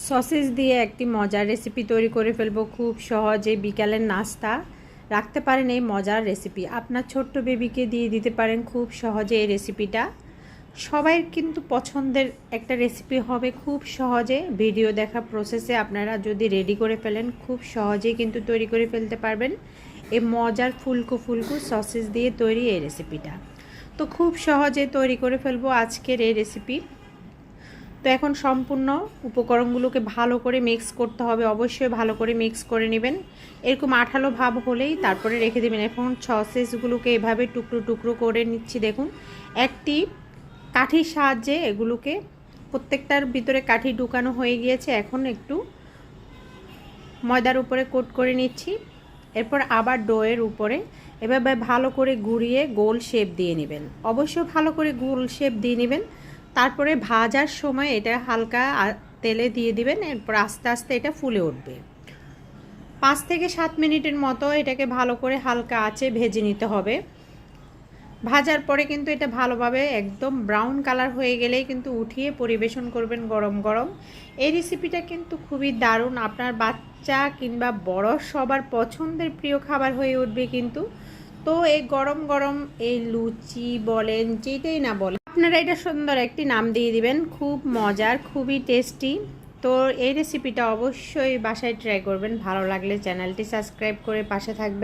Sausage দিয়ে একটি মজার রেসিপি তৈরি করে ফেলবো খুব সহজে। বিকালের নাস্তা রাখতে পারেন এই মজার রেসিপি। আপনার ছোট্ট বেবিকে দিয়ে দিতে পারেন খুব সহজে। এই রেসিপিটা সবাই কিন্তু পছন্দের একটা রেসিপি হবে। খুব সহজে ভিডিও দেখা প্রসেসে আপনারা যদি রেডি করে ফেলেন খুব সহজেই কিন্তু তৈরি করে ফেলতে পারবেন এই মজার ফুলকো ফুলকো সসেজ দিয়ে তৈরি এই রেসিপিটা। তো খুব সহজে তৈরি করে ফেলবো আজকের এই রেসিপি। তো এখন সম্পূর্ণ উপকরণগুলোকে ভালো করে মিক্স করতে হবে। অবশ্যই ভালো করে মিক্স করে নেবেন। এরকম আঠালো ভাব হলেই তারপরে রেখে দেবেন। এখন সসেসগুলোকে এভাবে টুকরো টুকরো করে নিচ্ছি। দেখুন, একটি কাঠির সাহায্যে এগুলোকে প্রত্যেকটার ভিতরে কাঠি ঢুকানো হয়ে গিয়েছে। এখন একটু ময়দার উপরে কোট করে নিচ্ছি। এরপর আবার ডোয়ের উপরে এভাবে ভালো করে ঘুরিয়ে গোল শেপ দিয়ে নেবেন। অবশ্যই ভালো করে গোল শেপ দিয়ে নেবেন। তারপরে ভাজার সময় এটা হালকা তেলে দিয়ে দিবেন। এরপর আস্তে আস্তে এটা ফুলে উঠবে। 5 থেকে 7 মিনিটের মতো এটাকে ভালো করে হালকা আঁচে ভেজে নিতে হবে। ভাজার পরে কিন্তু এটা ভালোভাবে একদম ব্রাউন কালার হয়ে গেলেই কিন্তু উঠিয়ে পরিবেশন করবেন গরম গরম। এই রেসিপিটা কিন্তু খুবই দারুণ। আপনার বাচ্চা কিংবা বড় সবার পছন্দের প্রিয় খাবার হয়ে উঠবে কিন্তু। তো এই গরম গরম এই লুচি বলেন যেটাই না বলেন, আপনারা এটা সুন্দর একটি নাম দিয়ে দিবেন। খুব মজার, খুবই টেস্টি। তো এই রেসিপিটা অবশ্যই বাসায় ট্রাই করবেন। ভালো লাগলে চ্যানেলটি সাবস্ক্রাইব করে পাশে থাকবেন।